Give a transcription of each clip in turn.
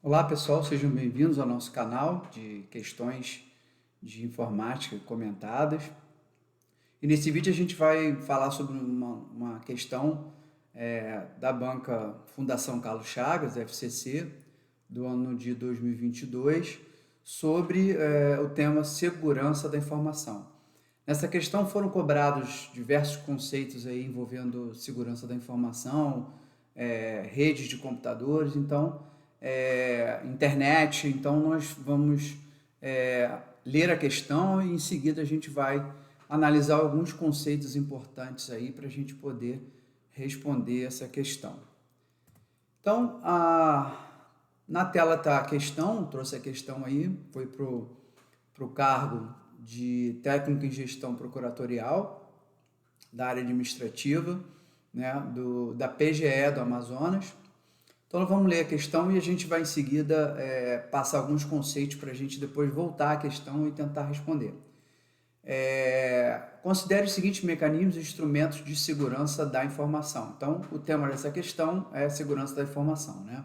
Olá pessoal, sejam bem-vindos ao nosso canal de questões de informática comentadas. E nesse vídeo a gente vai falar sobre uma questão da banca Fundação Carlos Chagas, FCC, do ano de 2022, sobre o tema segurança da informação. Nessa questão foram cobrados diversos conceitos aí envolvendo segurança da informação, redes de computadores, então internet. Então nós vamos ler a questão e em seguida a gente vai analisar alguns conceitos importantes aí para a gente poder responder essa questão. Então na tela está a questão, trouxe a questão aí, foi para o cargo de técnico em gestão procuratorial da área administrativa, né, da PGE do Amazonas. Então nós vamos ler a questão e a gente vai em seguida passar alguns conceitos para a gente depois voltar à questão e tentar responder. Considere os seguintes mecanismos e instrumentos de segurança da informação. Então o tema dessa questão é segurança da informação, né?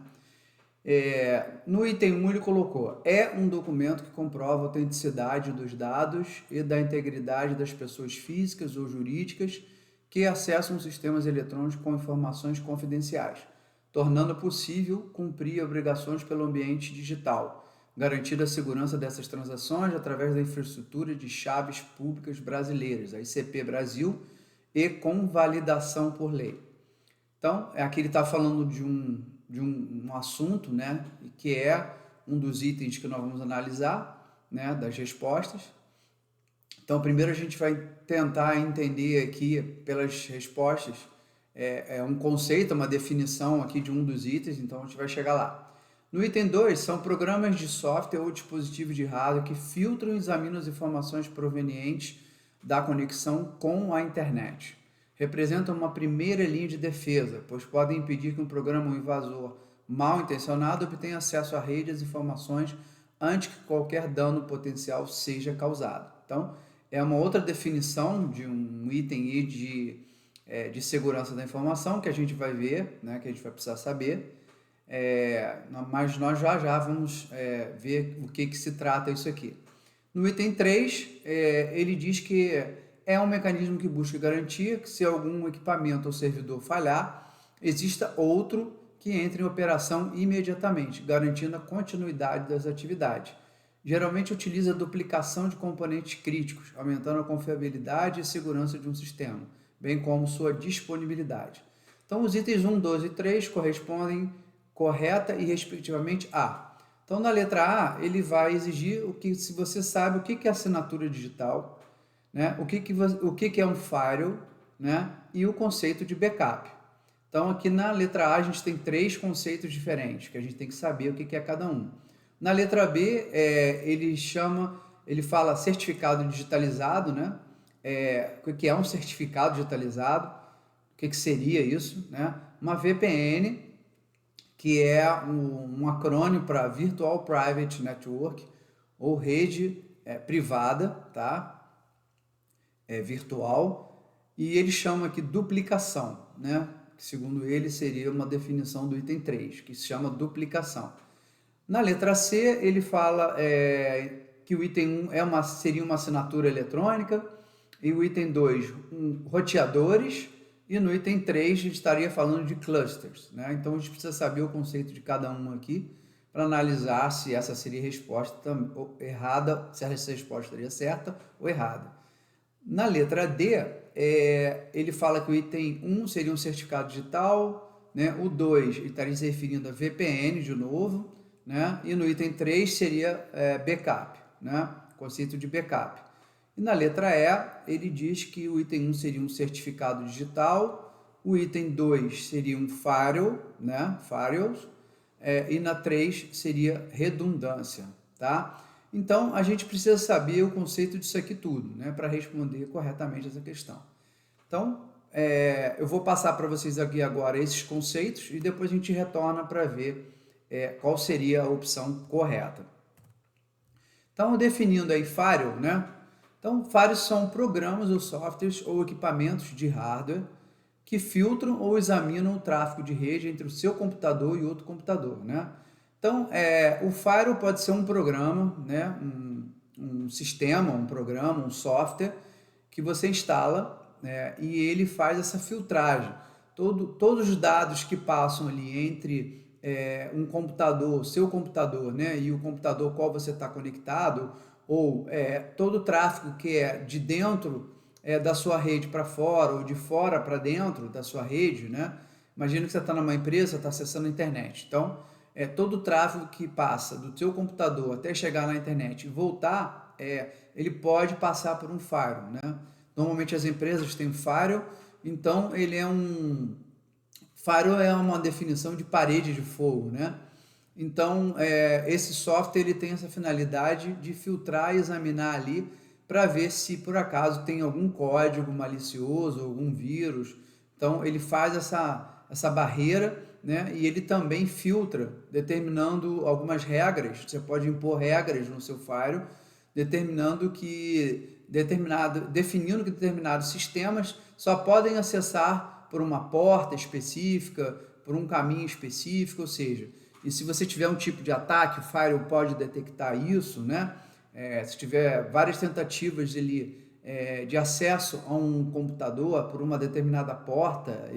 No item 1 ele colocou: é um documento que comprova a autenticidade dos dados e da integridade das pessoas físicas ou jurídicas que acessam sistemas eletrônicos com informações confidenciais, tornando possível cumprir obrigações pelo ambiente digital, garantindo a segurança dessas transações através da infraestrutura de chaves públicas brasileiras, a ICP Brasil, e com validação por lei. Então, aqui ele está falando de um assunto, né, que é um dos itens que nós vamos analisar, né, das respostas. Então, primeiro a gente vai tentar entender aqui pelas respostas um conceito, uma definição aqui de um dos itens, então a gente vai chegar lá. No item 2, são programas de software ou dispositivos de hardware que filtram e examinam as informações provenientes da conexão com a internet. Representam uma primeira linha de defesa, pois podem impedir que um programa ou um invasor mal intencionado obtenha acesso à rede e às informações antes que qualquer dano potencial seja causado. Então, é uma outra definição de um item aí de segurança da informação que a gente vai ver, né, que a gente vai precisar saber, mas nós já vamos ver o que se trata isso aqui. No item 3, ele diz que é um mecanismo que busca garantir que, se algum equipamento ou servidor falhar, exista outro que entre em operação imediatamente, garantindo a continuidade das atividades. Geralmente utiliza a duplicação de componentes críticos, aumentando a confiabilidade e segurança de um sistema, bem como sua disponibilidade. Então, os itens 1, 2 e 3 correspondem correta e respectivamente a. Então, na letra A, ele vai exigir se você sabe o que é assinatura digital, né? O que é um firewall, né? E o conceito de backup. Então, aqui na letra A, a gente tem 3 conceitos diferentes, que a gente tem que saber o que é cada um. Na letra B, ele fala certificado digitalizado, né? O que é um certificado digitalizado? O que seria isso, né? Uma VPN, que é um acrônimo para Virtual Private Network, ou rede privada, tá? Virtual, e ele chama aqui duplicação, né? Que segundo ele seria uma definição do item 3, que se chama duplicação. Na letra C, ele fala que o item 1 seria uma assinatura eletrônica, e o item 2, roteadores, e no item 3 a gente estaria falando de clusters, né? Então a gente precisa saber o conceito de cada um aqui para analisar se essa seria a resposta errada, se essa resposta estaria certa ou errada. Na letra D, ele fala que o item 1 seria um certificado digital, né? O 2 estaria se referindo a VPN de novo, né? E no item 3 seria backup, né? Conceito de backup. E na letra E, ele diz que o item 1 seria um certificado digital, o item 2 seria um firewall, né? Firewalls, e na 3 seria redundância, tá? Então, a gente precisa saber o conceito disso aqui tudo, né? Para responder corretamente essa questão. Então, eu vou passar para vocês aqui agora esses conceitos e depois a gente retorna para ver qual seria a opção correta. Então, definindo aí firewall, né? Então, firewalls são programas ou softwares ou equipamentos de hardware que filtram ou examinam o tráfego de rede entre o seu computador e outro computador, né? Então, o Firewall pode ser um programa, né, um sistema, um programa, um software que você instala, né, e ele faz essa filtragem. Todos os dados que passam ali entre um computador, seu computador, né, e o computador qual você está conectado, ou todo o tráfego que é de dentro da sua rede para fora, ou de fora para dentro da sua rede, né? Imagina que você está numa empresa, está acessando a internet. Então, todo o tráfego que passa do seu computador até chegar na internet e voltar, ele pode passar por um firewall, né? Normalmente as empresas têm um firewall, então ele é um... Firewall é uma definição de parede de fogo, né? Então, esse software ele tem essa finalidade de filtrar e examinar ali para ver se por acaso tem algum código malicioso, algum vírus. Então, ele faz essa barreira, né? E ele também filtra, determinando algumas regras. Você pode impor regras no seu firewall, definindo que determinados sistemas só podem acessar por uma porta específica, por um caminho específico, ou seja, e se você tiver um tipo de ataque, o firewall pode detectar isso, né? Se tiver várias tentativas de acesso a um computador por uma determinada porta,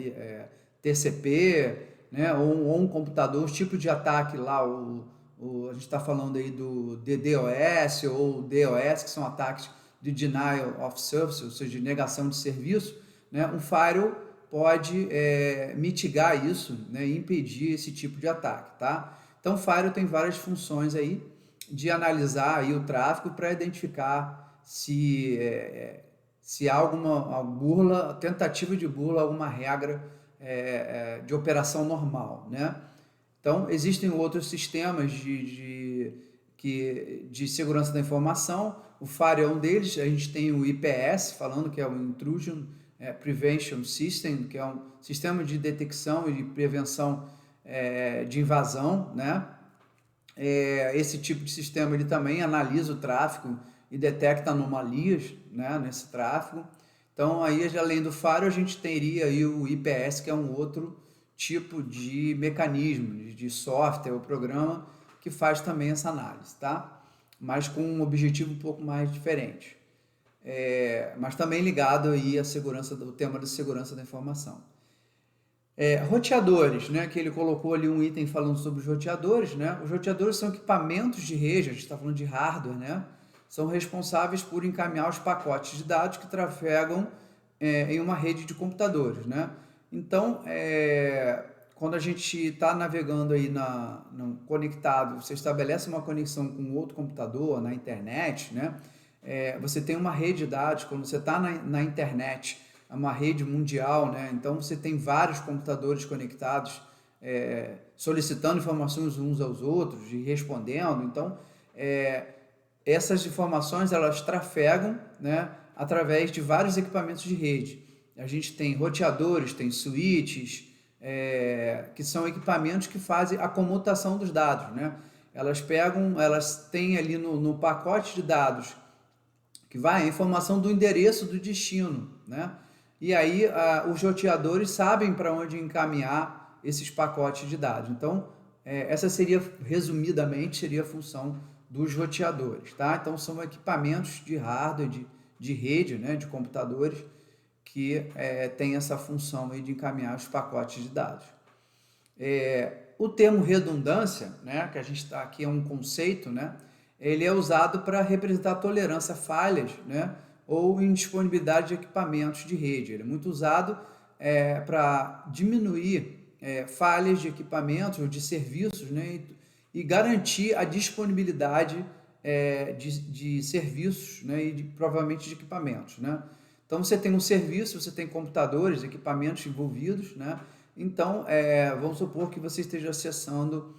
TCP, né? Ou um computador, os tipos de ataque lá, a gente está falando aí do DDoS ou DOS, que são ataques de Denial of Service, ou seja, de negação de serviço, né? Um firewall pode mitigar isso, né, e impedir esse tipo de ataque, tá? Então, o firewall tem várias funções aí de analisar aí o tráfego para identificar se há alguma burla, tentativa de burla, alguma regra de operação normal, né? Então, existem outros sistemas de segurança da informação. O firewall é um deles. A gente tem o IPS, falando que é o Intrusion Prevention System, que é um sistema de detecção e de prevenção de invasão, né? Esse tipo de sistema ele também analisa o tráfego e detecta anomalias, né, nesse tráfego. Então, aí, além do firewall, a gente teria aí o IPS, que é um outro tipo de mecanismo, de software ou programa que faz também essa análise, tá? Mas com um objetivo um pouco mais diferente. Mas também ligado aí à segurança, o tema da segurança da informação. Roteadores, né, que ele colocou ali um item falando sobre os roteadores, né? Os roteadores são equipamentos de rede, a gente está falando de hardware, né? São responsáveis por encaminhar os pacotes de dados que trafegam em uma rede de computadores, né? Então, quando a gente está navegando aí conectado, você estabelece uma conexão com outro computador, na internet, né? Você tem uma rede de dados, quando você está na internet, é uma rede mundial, né? Então você tem vários computadores conectados, solicitando informações uns aos outros e respondendo. Então, essas informações elas trafegam, né, através de vários equipamentos de rede. A gente tem roteadores, tem switches, que são equipamentos que fazem a comutação dos dados, né? Elas têm ali no pacote de dados que vai a informação do endereço do destino, né? E aí os roteadores sabem para onde encaminhar esses pacotes de dados. Então, essa seria, resumidamente, seria a função dos roteadores, tá? Então, são equipamentos de hardware, de rede, né, de computadores, que tem essa função aí de encaminhar os pacotes de dados. O termo redundância, né, que a gente está aqui, é um conceito, né? Ele é usado para representar tolerância a falhas, né, ou indisponibilidade de equipamentos de rede. Ele é muito usado para diminuir falhas de equipamentos ou de serviços, né, e garantir a disponibilidade de serviços, né, e provavelmente de equipamentos, né? Então você tem um serviço, você tem computadores, equipamentos envolvidos, né? Então vamos supor que você esteja acessando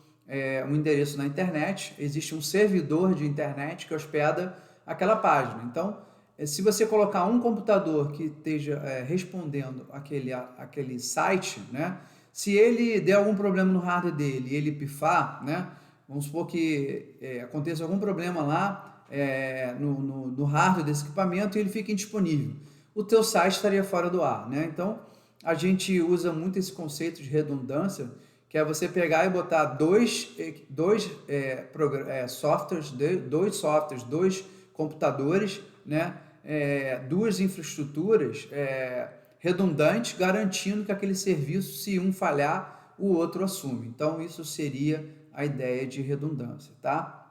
um endereço na internet, existe um servidor de internet que hospeda aquela página. Então, se você colocar um computador que esteja respondendo aquele site, né, se ele der algum problema no hardware dele e ele pifar, né, vamos supor que aconteça algum problema lá no hardware desse equipamento e ele fica indisponível, o teu site estaria fora do ar, né? Então, a gente usa muito esse conceito de redundância, que que é você pegar e botar dois softwares, dois computadores, né, duas infraestruturas redundantes, garantindo que aquele serviço, se um falhar, o outro assume. Então, isso seria a ideia de redundância, tá?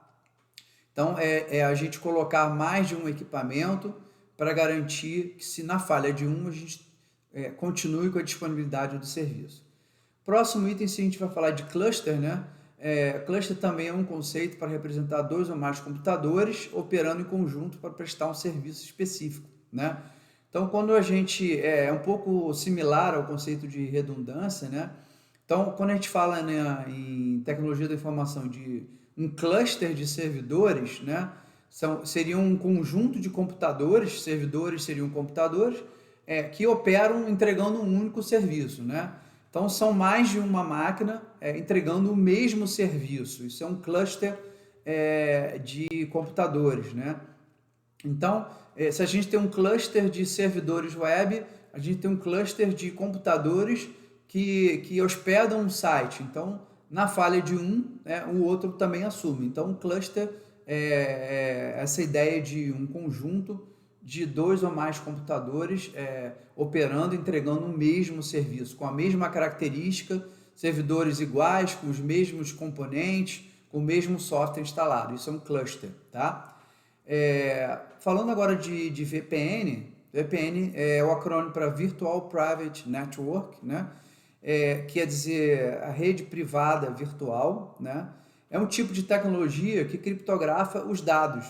Então, é a gente colocar mais de um equipamento para garantir que, se na falha de um, a gente continue com a disponibilidade do serviço. Próximo item, se a gente vai falar de cluster, né? Cluster também é um conceito para representar dois ou mais computadores operando em conjunto para prestar um serviço específico, né? Então, quando a gente é um pouco similar ao conceito de redundância, né? Então, quando a gente fala, né, em tecnologia da informação de um cluster de servidores, né? Seria um conjunto de computadores, servidores seriam computadores, que operam entregando um único serviço, né? Então, são mais de uma máquina entregando o mesmo serviço. Isso é um cluster de computadores, né? Então, se a gente tem um cluster de servidores web, a gente tem um cluster de computadores que hospedam um site. Então, na falha de um, o outro também assume. Então, um cluster é essa ideia de um conjunto de dois ou mais computadores operando, entregando o mesmo serviço, com a mesma característica, servidores iguais, com os mesmos componentes, com o mesmo software instalado. Isso é um cluster, tá? Falando agora de VPN, VPN é o acrônimo para Virtual Private Network, né? Quer dizer a rede privada virtual, né? É um tipo de tecnologia que criptografa os dados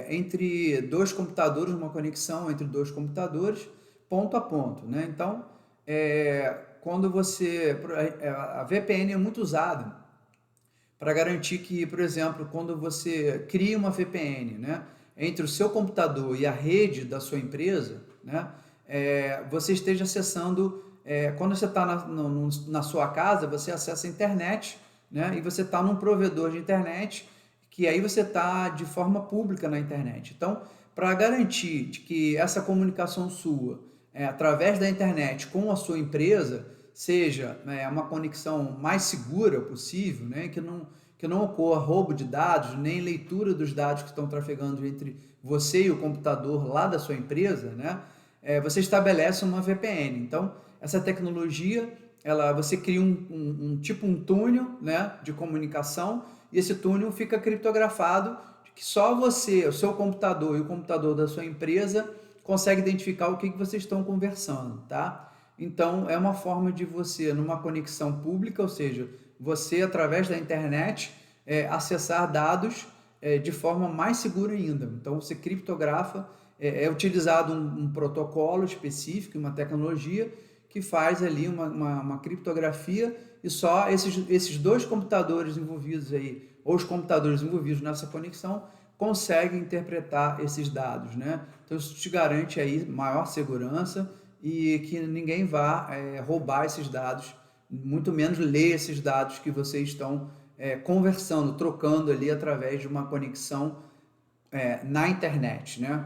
entre dois computadores, uma conexão entre dois computadores, ponto a ponto, né? Então, quando a VPN é muito usada para garantir que, por exemplo, quando você cria uma VPN, né, entre o seu computador e a rede da sua empresa, né, você esteja acessando, quando você está na sua casa, você acessa a internet, né, e você está num provedor de internet, que aí você está de forma pública na internet. Então, para garantir de que essa comunicação sua, através da internet com a sua empresa, seja uma conexão mais segura possível, né, que não ocorra roubo de dados, nem leitura dos dados que estão trafegando entre você e o computador lá da sua empresa, né, você estabelece uma VPN. Então, essa tecnologia, você cria tipo um túnel, né, de comunicação, e esse túnel fica criptografado, que só você, o seu computador e o computador da sua empresa consegue identificar o que vocês estão conversando, tá? Então, é uma forma de você, numa conexão pública, ou seja, você, através da internet, acessar dados de forma mais segura ainda. Então, você criptografa, é utilizado um protocolo específico, uma tecnologia que faz ali uma criptografia, e só esses dois computadores envolvidos aí, ou os computadores envolvidos nessa conexão, conseguem interpretar esses dados, né? Então, isso te garante aí maior segurança e que ninguém vá roubar esses dados, muito menos ler esses dados que vocês estão conversando, trocando ali através de uma conexão na internet, né?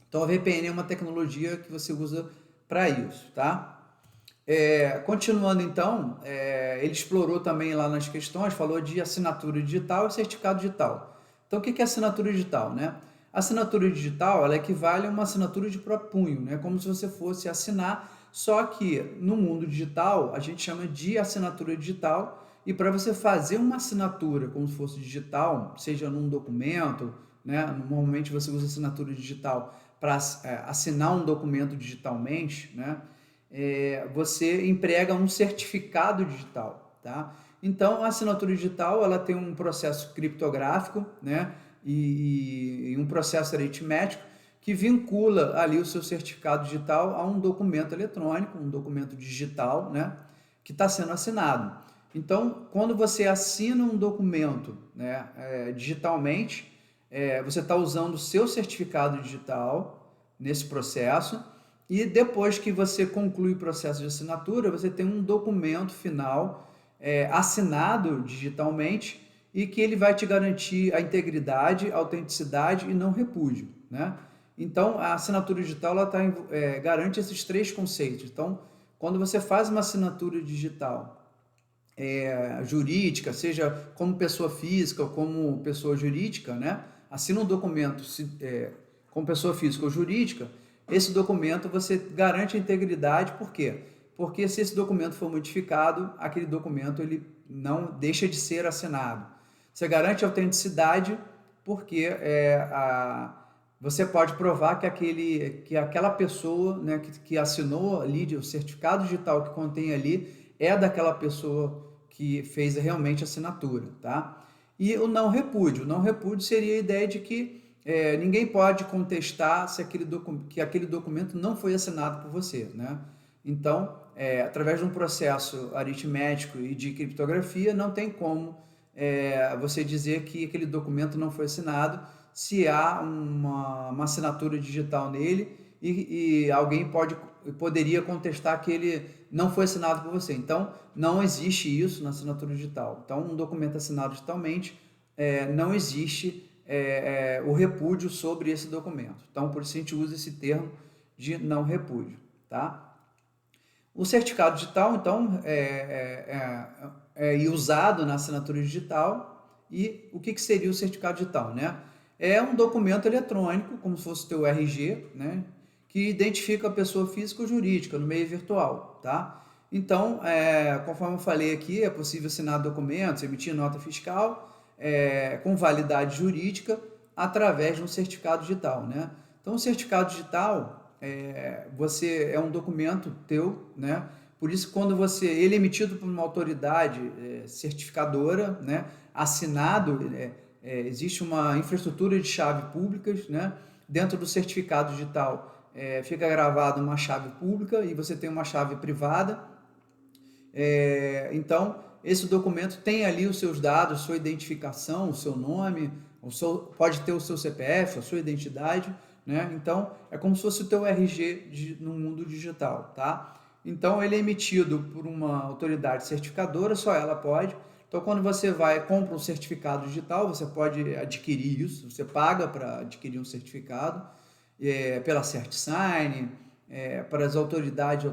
Então, a VPN é uma tecnologia que você usa para isso, tá? Continuando então, ele explorou também lá nas questões, falou de assinatura digital e certificado digital. Então, o que é assinatura digital, né? A assinatura digital, ela equivale a uma assinatura de próprio punho, né? Como se você fosse assinar, só que no mundo digital a gente chama de assinatura digital, e para você fazer uma assinatura como se fosse digital, seja num documento, né? Normalmente você usa assinatura digital para assinar um documento digitalmente, né? Você emprega um certificado digital, tá? Então, a assinatura digital, ela tem um processo criptográfico, né? E um processo aritmético que vincula ali o seu certificado digital a um documento eletrônico, um documento digital, né? Que está sendo assinado. Então, quando você assina um documento, né, digitalmente, você está usando o seu certificado digital nesse processo, e depois que você conclui o processo de assinatura, você tem um documento final assinado digitalmente, e que ele vai te garantir a integridade, a autenticidade e não repúdio, né? Então, a assinatura digital garante esses três conceitos. Então, quando você faz uma assinatura digital jurídica, seja como pessoa física ou como pessoa jurídica, né? Assina um documento como pessoa física ou jurídica, esse documento você garante a integridade, por quê? Porque se esse documento for modificado, aquele documento ele não deixa de ser assinado. Você garante a autenticidade porque você pode provar que aquela pessoa, né, que assinou ali, o certificado digital que contém ali, é daquela pessoa que fez realmente a assinatura, tá? E o não repúdio. O não repúdio seria a ideia de que ninguém pode contestar se que aquele documento não foi assinado por você, né? Então, através de um processo aritmético e de criptografia, não tem como você dizer que aquele documento não foi assinado se há uma assinatura digital nele e alguém poderia contestar que ele não foi assinado por você. Então, não existe isso na assinatura digital. Então, um documento assinado digitalmente, não existe o repúdio sobre esse documento. Então, por isso a gente usa esse termo de não repúdio, tá? O certificado digital, então, é usado na assinatura digital. E o que seria o certificado digital, né? É um documento eletrônico, como se fosse o teu RG, né? Que identifica a pessoa física ou jurídica no meio virtual, tá? Então, conforme eu falei aqui, é possível assinar documentos, emitir nota fiscal com validade jurídica através de um certificado digital, né? Então, o certificado digital é um documento teu, né? Por isso, quando ele é emitido por uma autoridade certificadora, né? Assinado, existe uma infraestrutura de chave públicas, né? Dentro do certificado digital fica gravada uma chave pública e você tem uma chave privada. Então, esse documento tem ali os seus dados, sua identificação, o seu nome, pode ter o seu CPF, a sua identidade, né? Então, é como se fosse o teu RG no mundo digital, tá? Então, ele é emitido por uma autoridade certificadora, só ela pode. Então, quando você compra um certificado digital, você pode adquirir isso, você paga para adquirir um certificado pela CertSign, para as autoridades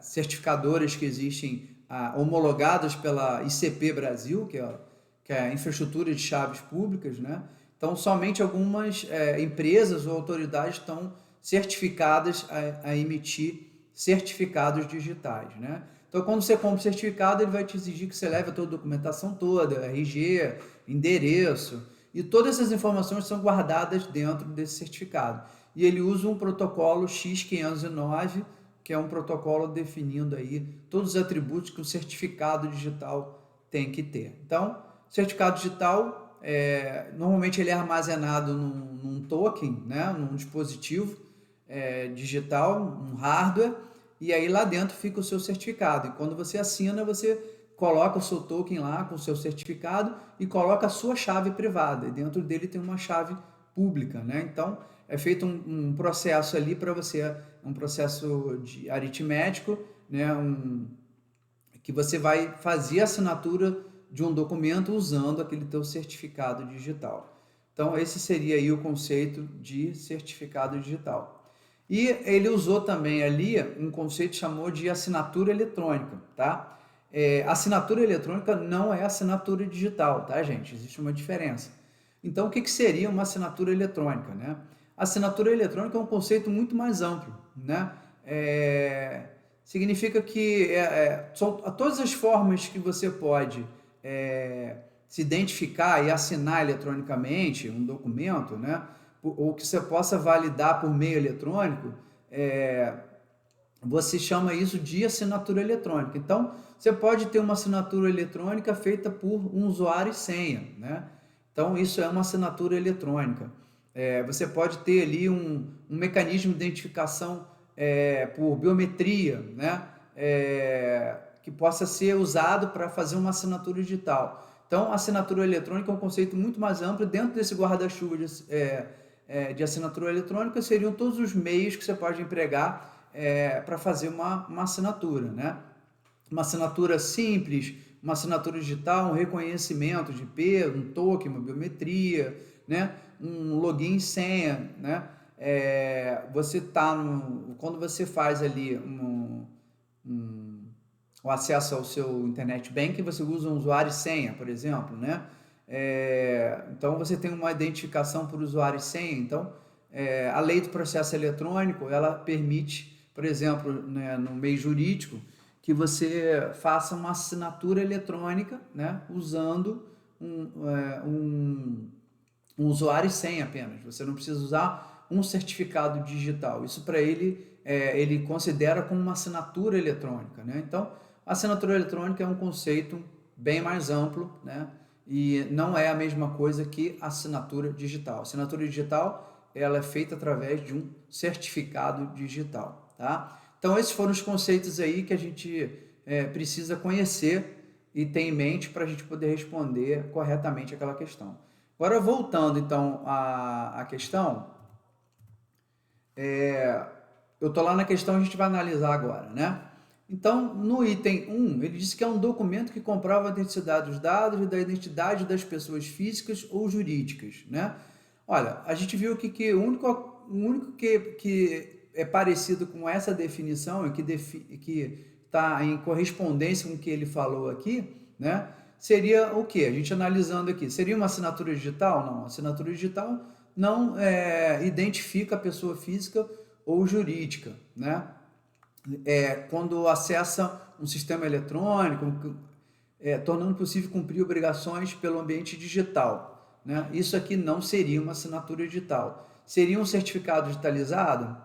certificadoras que existem homologadas pela ICP Brasil, que é a infraestrutura de chaves públicas, né? Então, somente algumas empresas ou autoridades estão certificadas a emitir certificados digitais, né? Então, quando você compra o certificado, ele vai te exigir que você leve a tua documentação toda, RG, endereço, e todas essas informações são guardadas dentro desse certificado. E ele usa um protocolo X509, que é um protocolo definindo aí todos os atributos que o certificado digital tem que ter. Então, certificado digital, normalmente ele é armazenado num token, né, num dispositivo digital, um hardware, e aí lá dentro fica o seu certificado. E quando você assina, você coloca o seu token lá com o seu certificado e coloca a sua chave privada. E dentro dele tem uma chave pública, né? Então, é feito um processo ali para você, um processo aritmético, né? Que você vai fazer a assinatura de um documento usando aquele teu certificado digital. Então, esse seria aí o conceito de certificado digital. E ele usou também ali um conceito que chamou de assinatura eletrônica, tá? Assinatura eletrônica não é assinatura digital, tá, gente? Existe uma diferença. Então, o que seria uma assinatura eletrônica, né? Assinatura eletrônica é um conceito muito mais amplo, né? Significa que são todas as formas que você pode se identificar e assinar eletronicamente um documento, né? Ou que você possa validar por meio eletrônico, você chama isso de assinatura eletrônica. Então, você pode ter uma assinatura eletrônica feita por um usuário e senha, né? Então, isso é uma assinatura eletrônica. Você pode ter ali um mecanismo de identificação por biometria, né? Que possa ser usado para fazer uma assinatura digital. Então, assinatura eletrônica é um conceito muito mais amplo. Dentro desse guarda-chuva de assinatura eletrônica seriam todos os meios que você pode empregar para fazer uma assinatura, né? Uma assinatura simples, uma assinatura digital, um reconhecimento de IP, um token, uma biometria, né? Um login e senha, né? Você quando você faz ali o acesso ao seu internet banking, você usa um usuário e senha, por exemplo, né? Então você tem uma identificação por usuário e senha. Então a lei do processo eletrônico, ela permite, por exemplo, né, no meio jurídico, que você faça uma assinatura eletrônica, né, usando um usuário e senha apenas. Você não precisa usar um certificado digital. Isso para ele considera como uma assinatura eletrônica, né? Então, a assinatura eletrônica é um conceito bem mais amplo, né? E não é a mesma coisa que assinatura digital. A assinatura digital, ela é feita através de um certificado digital, tá? Então, esses foram os conceitos aí que a gente precisa conhecer e ter em mente para a gente poder responder corretamente aquela questão. Agora, voltando então à questão, eu estou lá na questão, a gente vai analisar agora, né? Então, no item 1, ele diz que é um documento que comprova a autenticidade dos dados e da identidade das pessoas físicas ou jurídicas, né? Olha, a gente viu aqui que o único que é parecido com essa definição e que está em correspondência com o que ele falou aqui, né? Seria o que? A gente analisando aqui, seria uma assinatura digital? Não, a assinatura digital não identifica a pessoa física ou jurídica, né? Quando acessa um sistema eletrônico, tornando possível cumprir obrigações pelo ambiente digital, né? Isso aqui não seria uma assinatura digital. Seria um certificado digitalizado?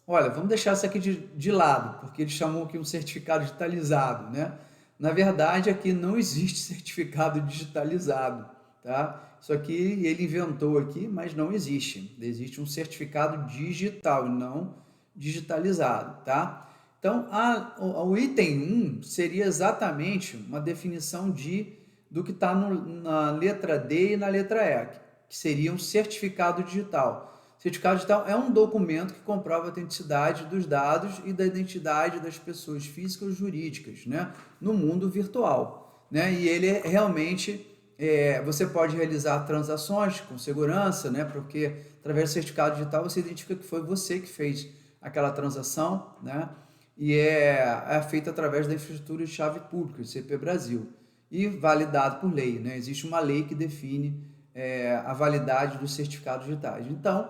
Olha, vamos deixar isso aqui de lado, porque ele chamou aqui um certificado digitalizado, né? Na verdade, aqui não existe certificado digitalizado, tá? Isso aqui ele inventou aqui, mas não existe. Existe um certificado digital e não digitalizado, tá? Então, o item 1 seria exatamente uma definição do que está na letra D e na letra E, que seria um certificado digital. Certificado digital é um documento que comprova a autenticidade dos dados e da identidade das pessoas físicas ou jurídicas, né, no mundo virtual, né? E ele realmente você pode realizar transações com segurança, né? Porque através do certificado digital você identifica que foi você que fez aquela transação, né? E é feito através da infraestrutura de chave pública, CP Brasil, e validado por lei, né? Existe uma lei que define a validade dos certificados digitais. Então,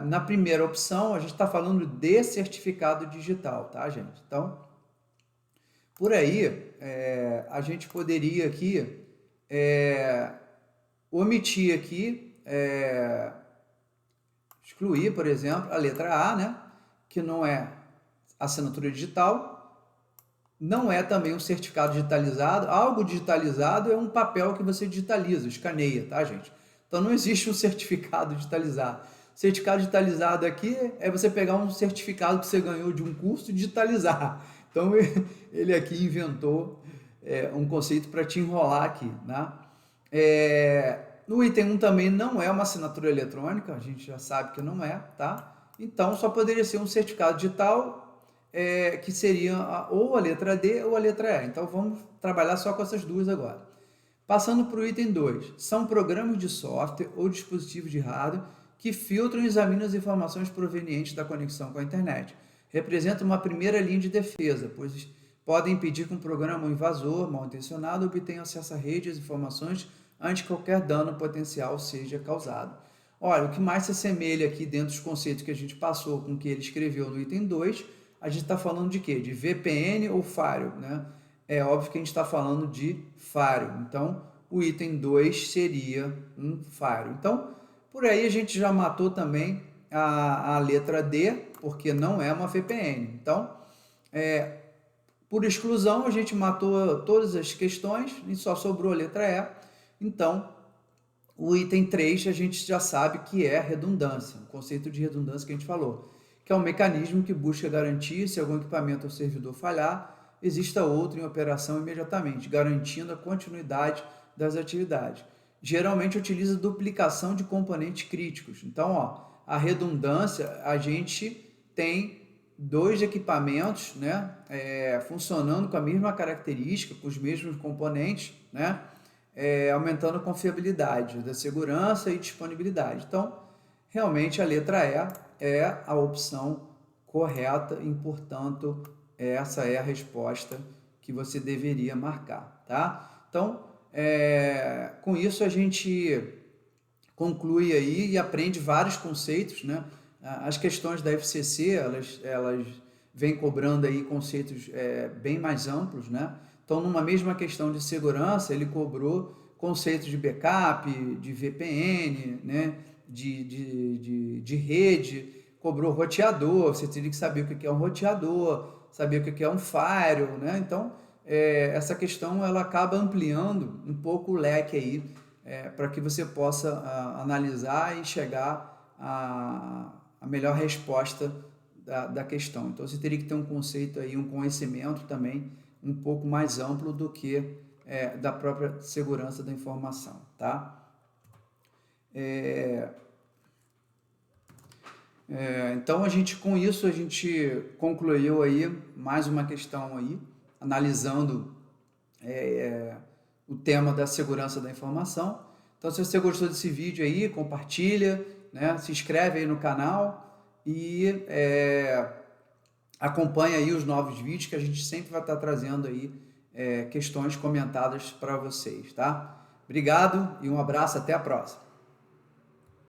na primeira opção, a gente está falando de certificado digital, tá, gente? Então, por aí, a gente poderia aqui omitir aqui, excluir, por exemplo, a letra A, né? Que não é assinatura digital, não é também um certificado digitalizado. Algo digitalizado é um papel que você digitaliza, escaneia, tá, gente? Então, não existe um certificado digitalizado. Certificado digitalizado aqui é você pegar um certificado que você ganhou de um curso e digitalizar. Então, ele aqui inventou um conceito para te enrolar aqui, né? No item 1 também não é uma assinatura eletrônica, a gente já sabe que não é, tá? Então, só poderia ser um certificado digital, que seria ou a letra D ou a letra E. Então, vamos trabalhar só com essas duas agora. Passando para o item 2, são programas de software ou dispositivos de hardware que filtram e examinam as informações provenientes da conexão com a internet. Representa uma primeira linha de defesa, pois podem impedir que um programa invasor, mal intencionado, obtenha acesso à rede e às informações antes que qualquer dano potencial seja causado. Olha, o que mais se assemelha aqui dentro dos conceitos que a gente passou com o que ele escreveu no item 2, a gente está falando de quê? De VPN ou firewall, né? É óbvio que a gente está falando de firewall. Então, o item 2 seria um firewall. Então, por aí a gente já matou também a letra D, porque não é uma VPN. Então, por exclusão, a gente matou todas as questões e só sobrou a letra E. Então, o item 3 a gente já sabe que é redundância, o conceito de redundância que a gente falou, que é um mecanismo que busca garantir, se algum equipamento ou servidor falhar, exista outro em operação imediatamente, garantindo a continuidade das atividades. Geralmente utiliza duplicação de componentes críticos. Então, a redundância, a gente tem dois equipamentos, né, funcionando com a mesma característica, com os mesmos componentes, né, aumentando a confiabilidade da segurança e disponibilidade. Então, realmente a letra E é a opção correta e, portanto, essa é a resposta que você deveria marcar, tá? Então, com isso a gente conclui aí e aprende vários conceitos, né? As questões da FCC, elas vêm cobrando aí conceitos bem mais amplos, né? Então, numa mesma questão de segurança, ele cobrou conceitos de backup, de VPN, né? de rede, cobrou roteador, você teria que saber o que é um roteador, saber o que é um firewall, né? Então, essa questão ela acaba ampliando um pouco o leque aí, para que você possa analisar e chegar a melhor resposta da questão. Então, você teria que ter um conceito aí, um conhecimento também um pouco mais amplo do que da própria segurança da informação, tá? Então, com isso, a gente concluiu aí mais uma questão aí, analisando o tema da segurança da informação. Então, se você gostou desse vídeo aí, compartilha, né? Se inscreve aí no canal e acompanha aí os novos vídeos que a gente sempre vai estar trazendo aí questões comentadas para vocês, tá? Obrigado e um abraço, até a próxima.